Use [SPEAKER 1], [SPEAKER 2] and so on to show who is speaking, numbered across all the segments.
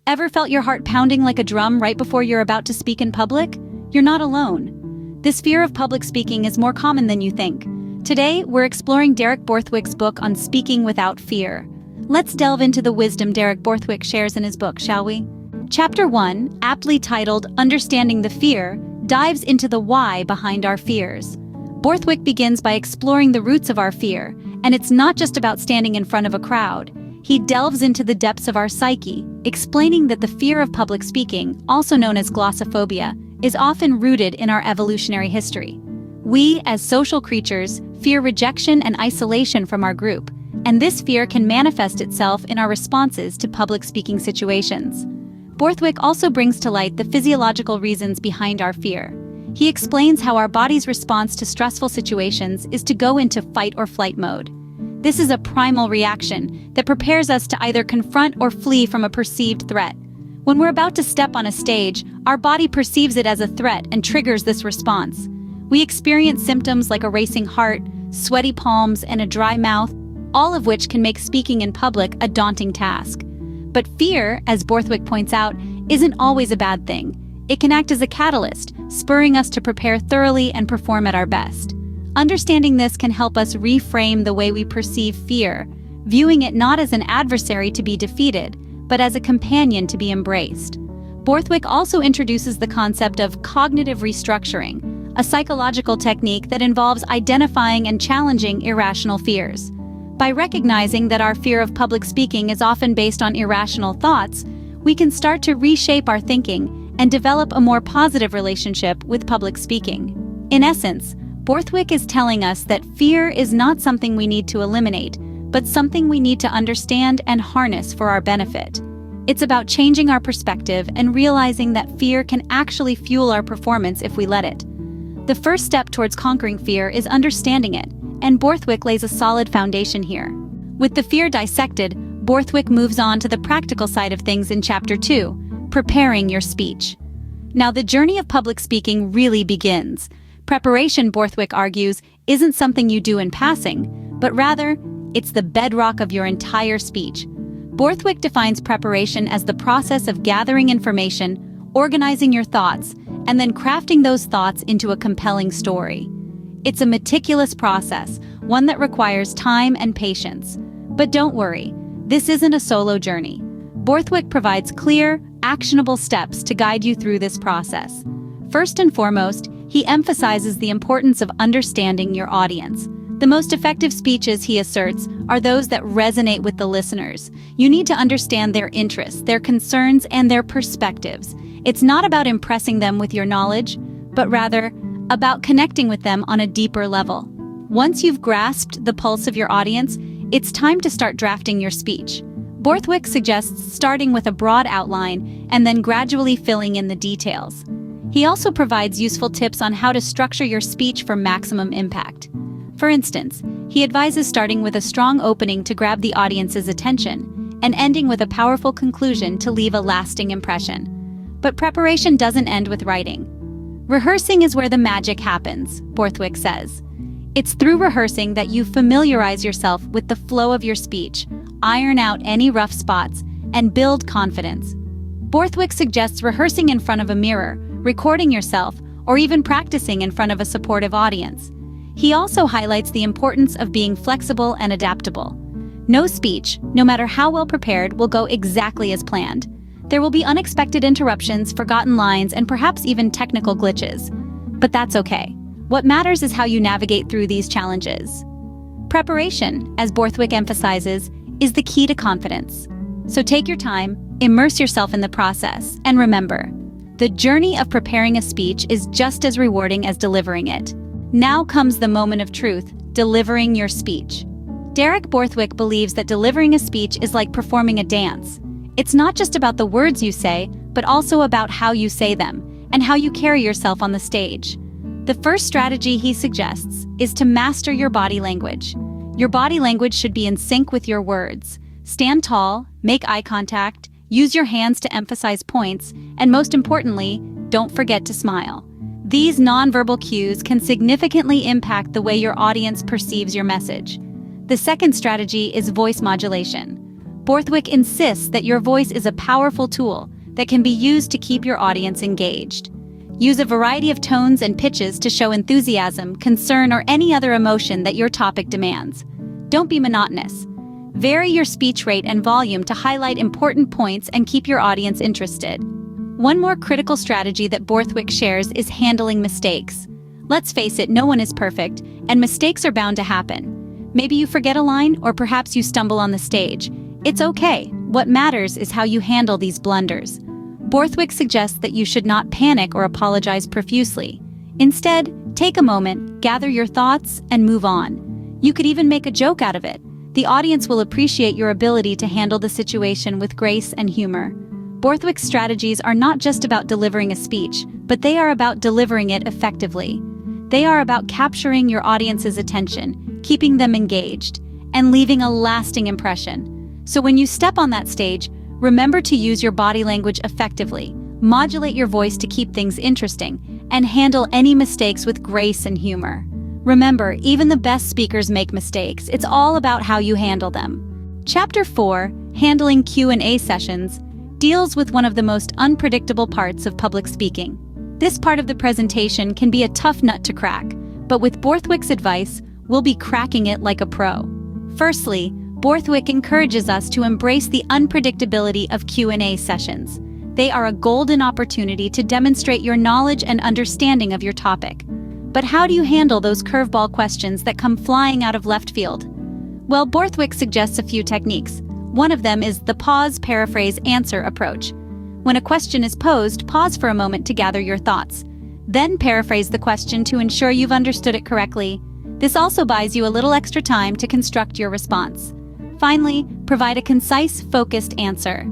[SPEAKER 1] Ever felt your heart pounding like a drum right before you're about to speak in public? You're not alone. This fear of public speaking is more common than you think. Today, we're exploring Derek Borthwick's book on speaking without fear. Let's delve into the wisdom Derek Borthwick shares in his book, shall we? Chapter 1, aptly titled Understanding the Fear, dives into the why behind our fears. Borthwick begins by exploring the roots of our fear, and it's not just about standing in front of a crowd. He delves into the depths of our psyche, explaining that the fear of public speaking, also known as glossophobia, is often rooted in our evolutionary history. We, as social creatures, fear rejection and isolation from our group, and this fear can manifest itself in our responses to public speaking situations. Borthwick also brings to light the physiological reasons behind our fear. He explains how our body's response to stressful situations is to go into fight or flight mode. This is a primal reaction that prepares us to either confront or flee from a perceived threat. When we're about to step on a stage, our body perceives it as a threat and triggers this response. We experience symptoms like a racing heart, sweaty palms, and a dry mouth, all of which can make speaking in public a daunting task. But fear, as Borthwick points out, isn't always a bad thing. It can act as a catalyst, spurring us to prepare thoroughly and perform at our best. Understanding this can help us reframe the way we perceive fear, viewing it not as an adversary to be defeated, but as a companion to be embraced. Borthwick also introduces the concept of cognitive restructuring, a psychological technique that involves identifying and challenging irrational fears. By recognizing that our fear of public speaking is often based on irrational thoughts, we can start to reshape our thinking and develop a more positive relationship with public speaking. In essence, Borthwick is telling us that fear is not something we need to eliminate, but something we need to understand and harness for our benefit. It's about changing our perspective and realizing that fear can actually fuel our performance if we let it. The first step towards conquering fear is understanding it, and Borthwick lays a solid foundation here. With the fear dissected, Borthwick moves on to the practical side of things in Chapter 2, preparing your speech. Now, the journey of public speaking really begins. Preparation, Borthwick argues, isn't something you do in passing, but rather, it's the bedrock of your entire speech. Borthwick defines preparation as the process of gathering information, organizing your thoughts, and then crafting those thoughts into a compelling story. It's a meticulous process, one that requires time and patience. But don't worry, this isn't a solo journey. Borthwick provides clear, actionable steps to guide you through this process. First and foremost, he emphasizes the importance of understanding your audience. The most effective speeches, he asserts, are those that resonate with the listeners. You need to understand their interests, their concerns, and their perspectives. It's not about impressing them with your knowledge, but rather about connecting with them on a deeper level. Once you've grasped the pulse of your audience, it's time to start drafting your speech. Borthwick suggests starting with a broad outline and then gradually filling in the details. He also provides useful tips on how to structure your speech for maximum impact. For instance, he advises starting with a strong opening to grab the audience's attention and ending with a powerful conclusion to leave a lasting impression. But preparation doesn't end with writing. Rehearsing is where the magic happens, Borthwick says. It's through rehearsing that you familiarize yourself with the flow of your speech, iron out any rough spots, and build confidence. Borthwick suggests rehearsing in front of a mirror, recording yourself, or even practicing in front of a supportive audience. He also highlights the importance of being flexible and adaptable. No speech, no matter how well prepared, will go exactly as planned. There will be unexpected interruptions, forgotten lines, and perhaps even technical glitches. But that's okay. What matters is how you navigate through these challenges. Preparation, as Borthwick emphasizes, is the key to confidence. So take your time, immerse yourself in the process, and remember, the journey of preparing a speech is just as rewarding as delivering it. Now comes the moment of truth, delivering your speech. Derek Borthwick believes that delivering a speech is like performing a dance. It's not just about the words you say, but also about how you say them and how you carry yourself on the stage. The first strategy he suggests is to master your body language. Your body language should be in sync with your words. Stand tall, make eye contact, use your hands to emphasize points, and most importantly, don't forget to smile. These nonverbal cues can significantly impact the way your audience perceives your message. The second strategy is voice modulation. Borthwick insists that your voice is a powerful tool that can be used to keep your audience engaged. Use a variety of tones and pitches to show enthusiasm, concern, or any other emotion that your topic demands. Don't be monotonous. Vary your speech rate and volume to highlight important points and keep your audience interested. One more critical strategy that Borthwick shares is handling mistakes. Let's face it, no one is perfect, and mistakes are bound to happen. Maybe you forget a line, or perhaps you stumble on the stage. It's okay. What matters is how you handle these blunders. Borthwick suggests that you should not panic or apologize profusely. Instead, take a moment, gather your thoughts, and move on. You could even make a joke out of it. The audience will appreciate your ability to handle the situation with grace and humor. Borthwick's strategies are not just about delivering a speech, but they are about delivering it effectively. They are about capturing your audience's attention, keeping them engaged, and leaving a lasting impression. So when you step on that stage, remember to use your body language effectively, modulate your voice to keep things interesting, and handle any mistakes with grace and humor. Remember, even the best speakers make mistakes. It's all about how you handle them. Chapter 4, Handling Q&A Sessions, deals with one of the most unpredictable parts of public speaking. This part of the presentation can be a tough nut to crack, but with Borthwick's advice, we'll be cracking it like a pro. Firstly, Borthwick encourages us to embrace the unpredictability of Q&A sessions. They are a golden opportunity to demonstrate your knowledge and understanding of your topic. But how do you handle those curveball questions that come flying out of left field? Well, Borthwick suggests a few techniques. One of them is the pause, paraphrase, answer approach. When a question is posed, pause for a moment to gather your thoughts. Then paraphrase the question to ensure you've understood it correctly. This also buys you a little extra time to construct your response. Finally, provide a concise, focused answer.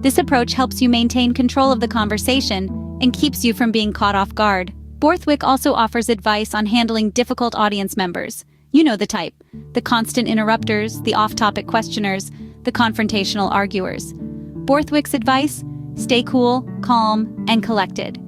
[SPEAKER 1] This approach helps you maintain control of the conversation and keeps you from being caught off guard. Borthwick also offers advice on handling difficult audience members. You know the type: the constant interrupters, the off-topic questioners, the confrontational arguers. Borthwick's advice: stay cool, calm, and collected.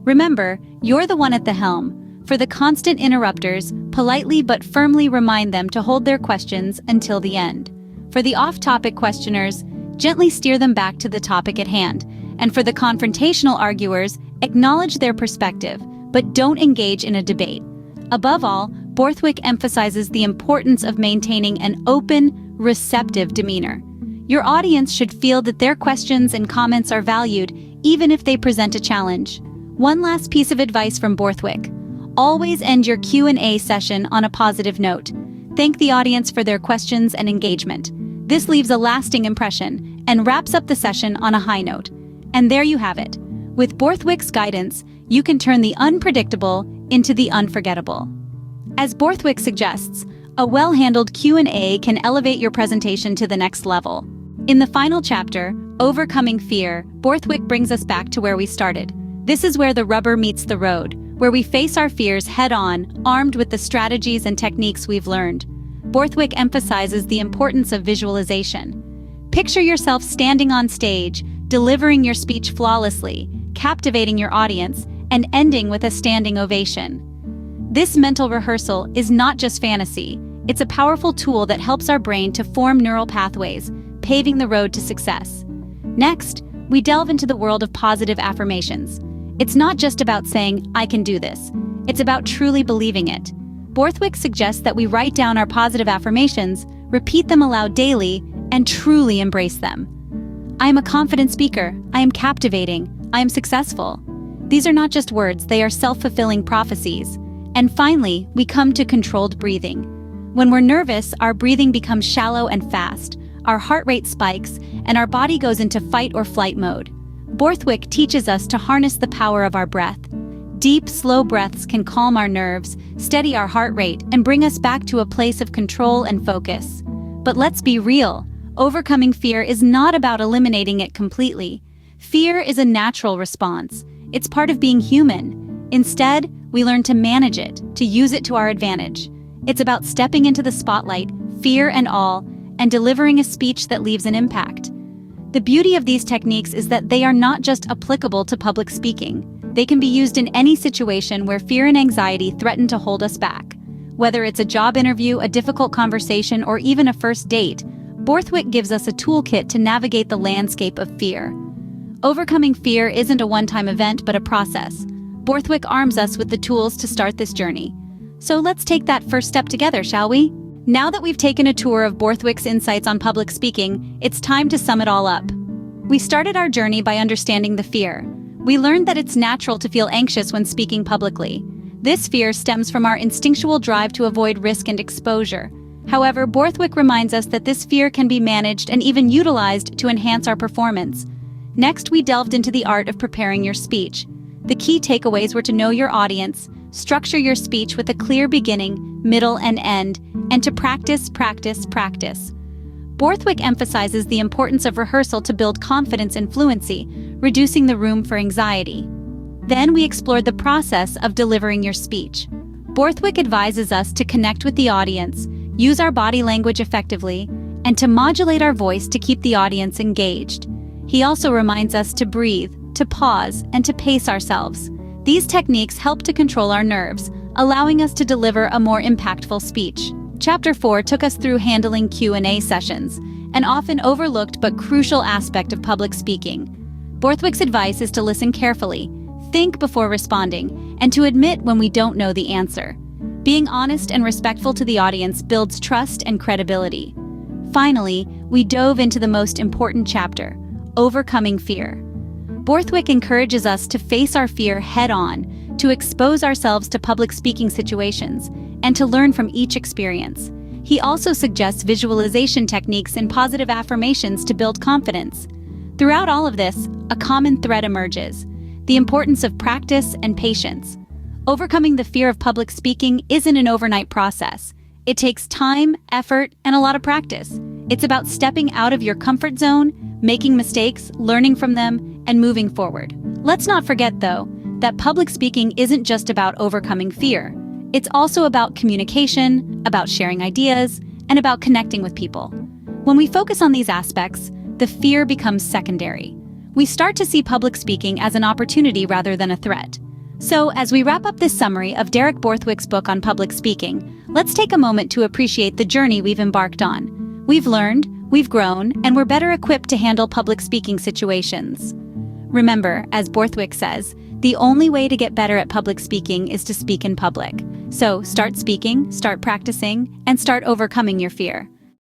[SPEAKER 1] Remember, you're the one at the helm. For the constant interrupters, politely but firmly remind them to hold their questions until the end. For the off-topic questioners, gently steer them back to the topic at hand. And for the confrontational arguers, acknowledge their perspective, but don't engage in a debate. Above all, Borthwick emphasizes the importance of maintaining an open, receptive demeanor. Your audience should feel that their questions and comments are valued, even if they present a challenge. One last piece of advice from Borthwick: always end your Q&A session on a positive note. Thank the audience for their questions and engagement. This leaves a lasting impression and wraps up the session on a high note. And there you have it. With Borthwick's guidance, you can turn the unpredictable into the unforgettable. As Borthwick suggests, a well-handled Q&A can elevate your presentation to the next level. In the final chapter, Overcoming Fear, Borthwick brings us back to where we started. This is where the rubber meets the road, where we face our fears head-on, armed with the strategies and techniques we've learned. Borthwick emphasizes the importance of visualization. Picture yourself standing on stage, delivering your speech flawlessly, captivating your audience, and ending with a standing ovation. This mental rehearsal is not just fantasy. It's a powerful tool that helps our brain to form neural pathways, paving the road to success. Next, we delve into the world of positive affirmations. It's not just about saying, "I can do this." It's about truly believing it. Borthwick suggests that we write down our positive affirmations, repeat them aloud daily, and truly embrace them. I am a confident speaker. I am captivating. I am successful. These are not just words, they are self-fulfilling prophecies. And finally, we come to controlled breathing. When we're nervous, our breathing becomes shallow and fast, our heart rate spikes, and our body goes into fight or flight mode. Borthwick teaches us to harness the power of our breath. Deep, slow breaths can calm our nerves, steady our heart rate, and bring us back to a place of control and focus. But let's be real. Overcoming fear is not about eliminating it completely. Fear is a natural response. It's part of being human. Instead, we learn to manage it, to use it to our advantage. It's about stepping into the spotlight, fear and all, and delivering a speech that leaves an impact. The beauty of these techniques is that they are not just applicable to public speaking. They can be used in any situation where fear and anxiety threaten to hold us back. Whether it's a job interview, a difficult conversation, or even a first date, Borthwick gives us a toolkit to navigate the landscape of fear. Overcoming fear isn't a one-time event, but a process. Borthwick arms us with the tools to start this journey. So let's take that first step together, shall we? Now that we've taken a tour of Borthwick's insights on public speaking, it's time to sum it all up. We started our journey by understanding the fear. We learned that it's natural to feel anxious when speaking publicly. This fear stems from our instinctual drive to avoid risk and exposure. However, Borthwick reminds us that this fear can be managed and even utilized to enhance our performance. Next, we delved into the art of preparing your speech. The key takeaways were to know your audience, structure your speech with a clear beginning, middle, and end, and to practice, practice, practice. Borthwick emphasizes the importance of rehearsal to build confidence and fluency, reducing the room for anxiety. Then we explored the process of delivering your speech. Borthwick advises us to connect with the audience, use our body language effectively, and to modulate our voice to keep the audience engaged. He also reminds us to breathe, to pause, and to pace ourselves. These techniques help to control our nerves, allowing us to deliver a more impactful speech. Chapter 4 took us through handling Q&A sessions, an often overlooked but crucial aspect of public speaking. Borthwick's advice is to listen carefully, think before responding, and to admit when we don't know the answer. Being honest and respectful to the audience builds trust and credibility. Finally, we dove into the most important chapter, overcoming fear. Borthwick encourages us to face our fear head-on, to expose ourselves to public speaking situations, and to learn from each experience. He also suggests visualization techniques and positive affirmations to build confidence. Throughout all of this, a common thread emerges: the importance of practice and patience. Overcoming the fear of public speaking isn't an overnight process. It takes time, effort, and a lot of practice. It's about stepping out of your comfort zone, making mistakes, learning from them, and moving forward. Let's not forget, though, that public speaking isn't just about overcoming fear. It's also about communication, about sharing ideas, and about connecting with people. When we focus on these aspects, the fear becomes secondary. We start to see public speaking as an opportunity rather than a threat. So, as we wrap up this summary of Derek Borthwick's book on public speaking, let's take a moment to appreciate the journey we've embarked on. We've learned, we've grown, and we're better equipped to handle public speaking situations. Remember, as Borthwick says, the only way to get better at public speaking is to speak in public. So, start speaking, start practicing, and start overcoming your fear.